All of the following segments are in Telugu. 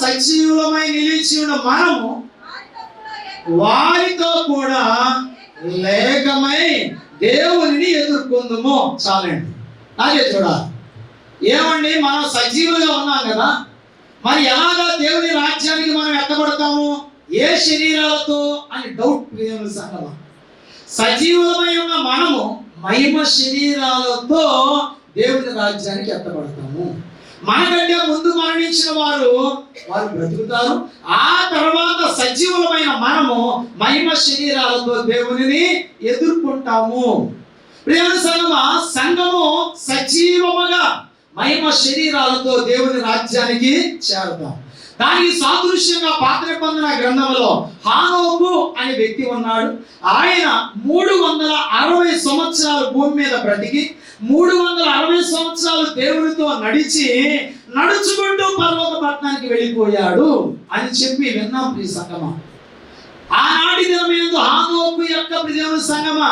సజీవులమై నిలిచి ఉన్న మనము వారితో కూడా లేకమై దేవునిని ఎదుర్కొందుము. చాలండి, నాకే చూడాలి. ఏమండి, మనం సజీవులుగా ఉన్నాం కదా, మరి ఎలాగా దేవుని రాజ్యానికి మనం ఎత్తబడతాము? ఏ శరీరాలతో అని డౌట్ సంగమా. సజీవులమై ఉన్న మనము మహిమ శరీరాలతో దేవుని రాజ్యానికి ఎత్తబడతాము. మనకంటే ముందు మరణించిన వారు బ్రతుకుతారు. ఆ తర్వాత సజీవులమైన మనము మహిమ శరీరాలతో దేవునిని ఎదుర్కొంటాము. ప్రియమైన సంఘము సజీవముగా మహిమ శరీరాలతో దేవుని రాజ్యానికి చేరుతాం. దానికి సాదృశ్యంగా పాత నిబంధన గ్రంథంలో హానోకు అనే వ్యక్తి ఉన్నాడు. ఆయన 360 సంవత్సరాలు భూమి మీద బ్రతికి 360 సంవత్సరాలు దేవునితో నడుచుకుంటూ పర్వత పట్టణానికి వెళ్ళిపోయాడు అని చెప్పి విన్నాం. ప్రియ సంగమా, ఆనాటి దినమేందు హానోకు యొక్క ప్రియ సంగమా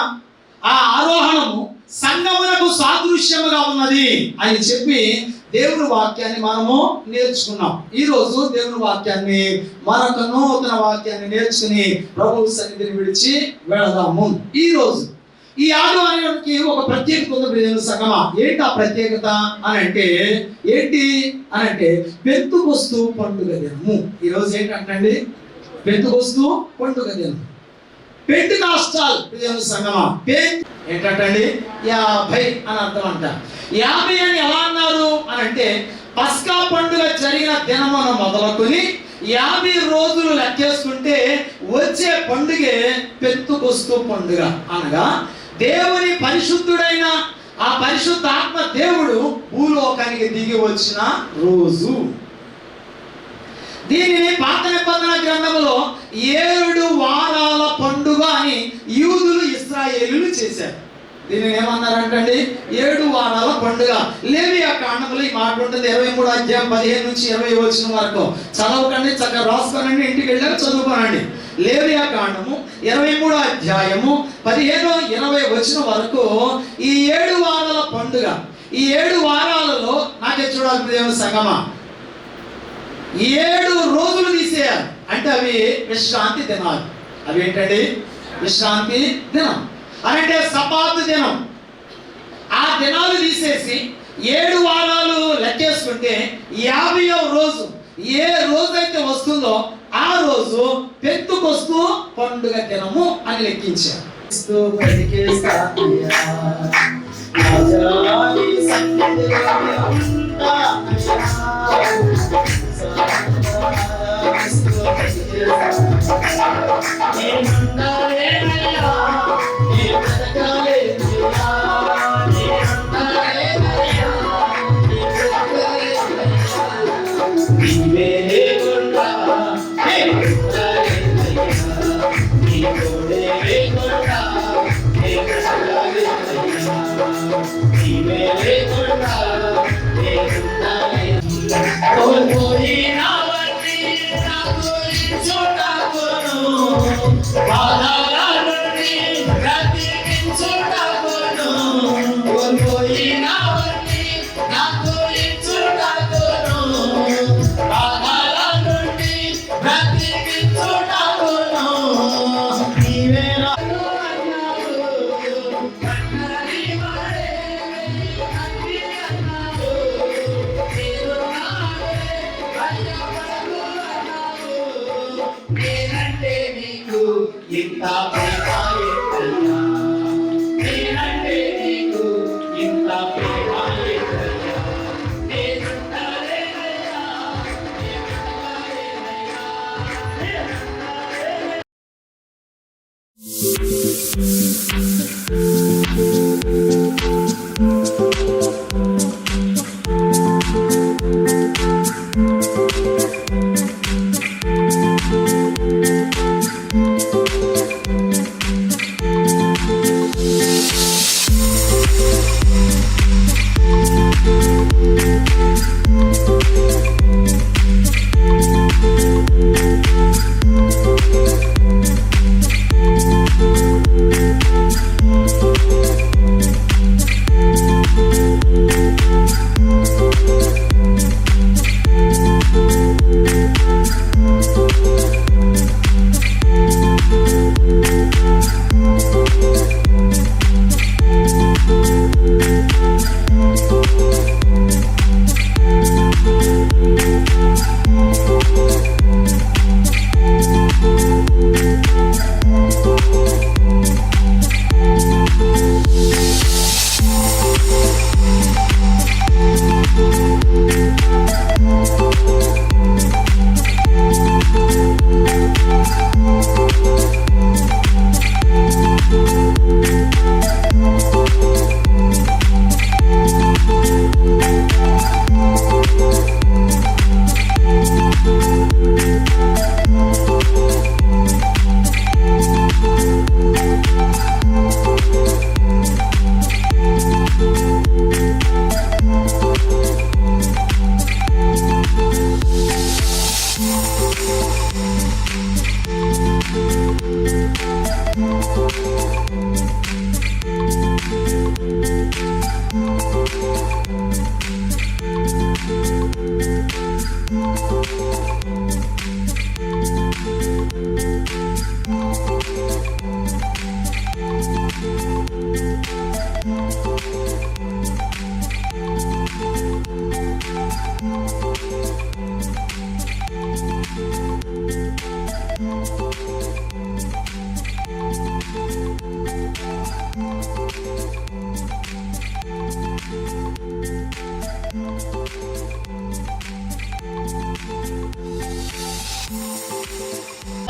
ఆ ఆరోహణము సంగమునకు సాదృశ్యముగా ఉన్నది అని చెప్పి దేవుని వాక్యాన్ని మనము నేర్చుకున్నాం. ఈరోజు దేవుని వాక్యాన్ని మరొక నూతన వాక్యాన్ని నేర్చుకుని ప్రభు సన్నిధిని విడిచి వెళదాము. ఈరోజు ఈ ఆదివారానికి ఒక ప్రత్యేకత ఉంది ప్రియమైన సంగమా. ఏంటి ఆ ప్రత్యేకత అని అంటే పెంతుకొస్తు పండుగ దినము. ఈరోజు ఏంటంటే పెంతుకొస్తు పండుగ దినం. పెంటెకాస్టల్ ప్రియమైన సంగమా ఏంటంటే 50 అని అర్థం అంట. 50 అని ఎలా అన్నారు అని అంటే పస్కా పండుగ జరిగిన దినమున మొదలుకొని 50 రోజులు లెక్కేసుకుంటే వచ్చే పండుగే పెంతెకొస్తు పండుగ. అనగా దేవుని పరిశుద్ధుడైన ఆ పరిశుద్ధాత్మ దేవుడు భూలోకానికి దిగి వచ్చిన రోజు. దీనిని పాత నిబంధన గ్రంథంలో 7 వారాల పండుగ అని యూదులు ఇశ్రాయేలీయులు చేశారు. దీనిని ఏమన్నారంటే 7 వారాల పండుగ. లేవియా కాండములో ఈ మాట ఉంటుంది. 23 అధ్యాయం 15 నుంచి 20 వచనం వరకు చదవకండి, చక్కగా రాసుకోనండి, ఇంటికి వెళ్ళాక చదువుకోనండి. లేవియా కాండము 23 అధ్యాయము 15-20 వచనం వరకు ఈ 7 వారాల పండుగ. ఈ 7 వారాలలో నాకే చూడాలి ప్రియమైన సంగమా, 7 రోజులు తీసేయాలి. అంటే అవి విశ్రాంతి దినాలు. అవి ఏంటండి? విశ్రాంతి దినం అంటే సబాతు దినం. ఆ దినాలు తీసేసి 7 వారాలు లెక్కేసుకుంటే 50వ రోజు ఏ రోజైతే వస్తుందో ఆ రోజు పెంతెకొస్తు పండుగ దినము అని లెక్కించారు.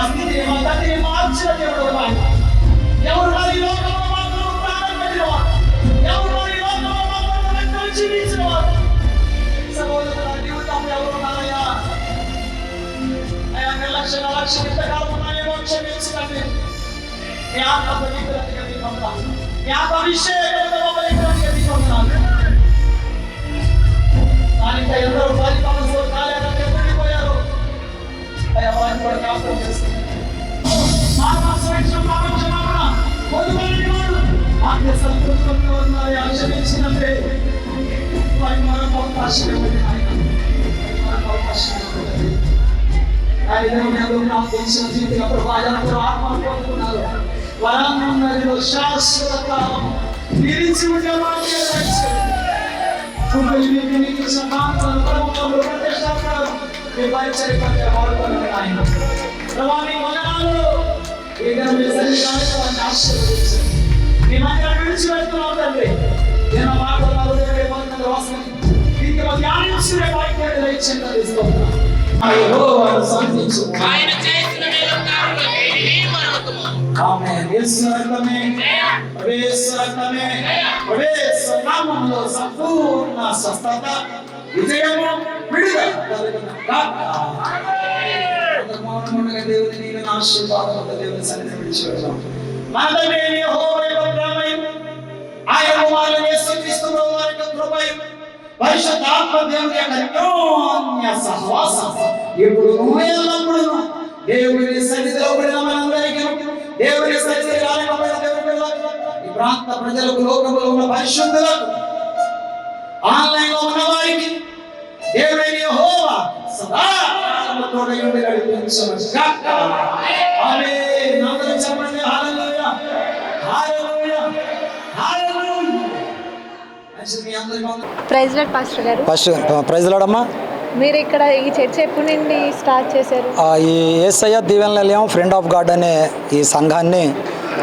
స్థితిని మా గతిని మార్చిన దేవుడు ఆయన. ఎవరు వారి లోకంలో మాత్రం ప్రాణం పెట్టినవారు, ఎవరు వారి లోకంలో మాత్రం రక్తం చిందించినవారు. సహోదరుల జీవితంలో ఎవరు ఉన్నారయ్యా? అయ్యా నిర్లక్ష్యం ఇంతకాలం ఉన్నాయేమో క్షమించకండి. మీ ఆత్మ పవిత్రతగా మీకు వందనాలు, మీ ఆత్మ అభిషేకంతో పవిత్రతగా మీకు వందనాలు. దానికి ఎందరో ఫలితాలు కాలేదని ఎదుర్కొపోయారు. అయ్యా వారిని కూడా జ్ఞాపకం చేస్తుంది. క్షమించినంటే వారికి మరొక అవకాశం ఇవ్వండి. తెలిసిన జీవితంగా ప్రభావాలను ఆత్మను పొందుకున్నారు. వరాంగంలో శాశ్వత కాలం నిలిచి ఉండే వాక్యం సంపూర్ణ స్వస్థత విజయము విడుదల దేవుని నీకు ఆశీర్వాదం దేవుని సన్నిధి విడిచి వెళ్దాం. మనమే యెహోవా యొక్క ప్రేమయు ఆయన కుమారుని యేసుక్రీస్తు వారి యొక్క కృపయు పరిశుద్ధాత్మ దేవుని యొక్క అన్యోన్య సహవాసం ఇప్పుడు ఎల్లప్పుడూ దేవుని సన్నిధిలో పడిన మనందరికీ, దేవుని సన్నిధిలో రాలేకపోయిన దేవుని పిల్లలకు, ఈ ప్రాంత ప్రజలకు, లోకంలో ఉన్న పరిశుద్ధులకు, ఆన్లైన్ లో ఉన్న వారికి దేవుని యెహోవా సదా తోడై ఉండి నడిపించును గాక. ఆమేన్. అందరూ చెప్పండి హల్లెలూయా, హల్లెలూయా, హల్లెలూయా. మీ అందరికీ ప్రైజ్ లార్డ్ పాస్టర్ గారు. ప్రైజ్ లార్డ్ అమ్మా. మీరు ఇక్కడ ఈ చర్చ ఎప్పటి నుండి స్టార్ట్ చేశారు? ఈ యేసయ్య దీవెన నిలయం ఫ్రెండ్ ఆఫ్ గాడ్ అనే ఈ సంఘాన్ని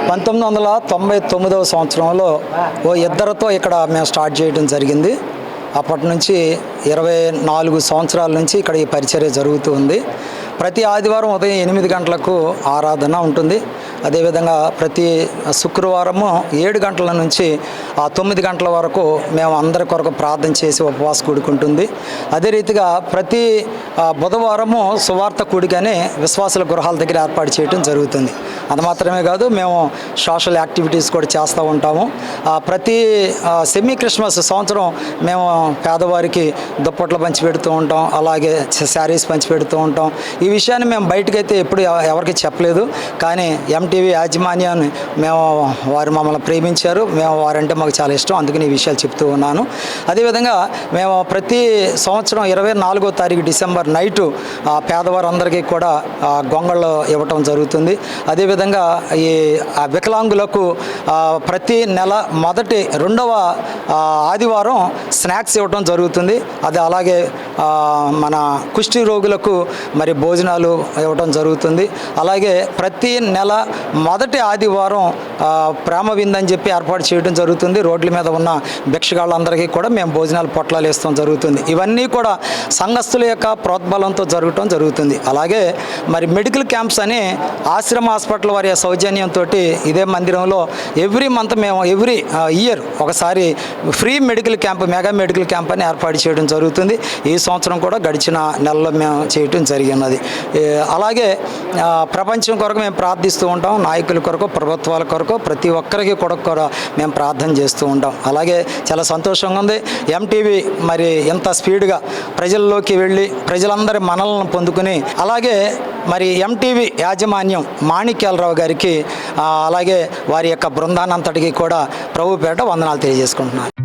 1999వ సంవత్సరంలో ఇద్దరితో ఇక్కడ మేము స్టార్ట్ చేయడం జరిగింది. అప్పటి నుంచి 24 సంవత్సరాల నుంచి ఇక్కడ ఈ పరిచర్య జరుగుతూ ఉంది. ప్రతి ఆదివారం ఉదయం 8 గంటలకు ఆరాధన ఉంటుంది. అదేవిధంగా ప్రతి శుక్రవారము 7 గంటల నుంచి 9 గంటల వరకు మేము అందరి కొరకు ప్రార్థన చేసి ఉపవాస కూడిక ఉంటుంది. అదే రీతిగా ప్రతి బుధవారము సువార్త కూడికని విశ్వాసుల గృహాల దగ్గర ఏర్పాటు చేయడం జరుగుతుంది. అది మాత్రమే కాదు, మేము సోషల్ యాక్టివిటీస్ కూడా చేస్తూ ఉంటాము. ప్రతి సెమీ క్రిస్మస్ సంవత్సరం మేము పేదవారికి దుప్పట్లు పంచి పెడుతూ ఉంటాం, అలాగే శారీస్ పంచి పెడుతూ ఉంటాం. ఈ విషయాన్ని మేము బయటకైతే ఎప్పుడు ఎవరికి చెప్పలేదు, కానీ ఎంటీవీ యాజమాన్యాన్ని వారు మమ్మల్ని ప్రేమించారు, వారంటే మాకు చాలా ఇష్టం, అందుకని ఈ విషయాలు చెప్తూ ఉన్నాను. అదేవిధంగా మేము ప్రతి సంవత్సరం 24వ తారీఖు డిసెంబర్ నైటు పేదవారందరికీ కూడా గొంగళ్ళు ఇవ్వటం జరుగుతుంది. అదేవిధంగా ఈ వికలాంగులకు ప్రతి నెల మొదటి 2వ ఆదివారం స్నాక్స్ ఇవ్వటం జరుగుతుంది. అది అలాగే మన కుష్టి రోగులకు మరి భోజనాలు ఇవ్వటం జరుగుతుంది. అలాగే ప్రతి నెల మొదటి ఆదివారం ప్రేమ విందని చెప్పి ఏర్పాటు చేయడం జరుగుతుంది. రోడ్ల మీద ఉన్న భిక్షగాళ్ళందరికీ కూడా మేము భోజనాలు పొట్లాలు ఇస్తాం జరుగుతుంది. ఇవన్నీ కూడా సంఘస్థుల యొక్క ప్రోద్బలంతో జరగటం జరుగుతుంది. అలాగే మరి మెడికల్ క్యాంప్స్ అని ఆశ్రమ హాస్పిటల్ వారి సౌజన్యంతో ఇదే మందిరంలో ఎవ్రీ మంత్ మేము ఎవ్రీ ఇయర్ ఒకసారి free medical camp, mega medical camp అని ఏర్పాటు చేయడం జరుగుతుంది. ఈ సంవత్సరం కూడా గడిచిన నెలలో మేము చేయటం జరిగినది. అలాగే ప్రపంచం కొరకు మేము ప్రార్థిస్తూ ఉంటాం, నాయకుల కొరకు, ప్రభుత్వాల కొరకు, ప్రతి ఒక్కరికి కూడా మేము ప్రార్థన చేస్తూ ఉంటాం. అలాగే చాలా సంతోషంగా ఉంది, ఎంటీవీ మరి ఎంత స్పీడ్గా ప్రజల్లోకి వెళ్ళి ప్రజలందరి మనలను పొందుకుని, అలాగే మరి ఎంటీవీ యాజమాన్యం మాణిక్యాలరావు గారికి అలాగే వారి యొక్క బృందానంతటికి కూడా ప్రభు పేరిట వందనాలు తెలియజేసుకుంటున్నాను.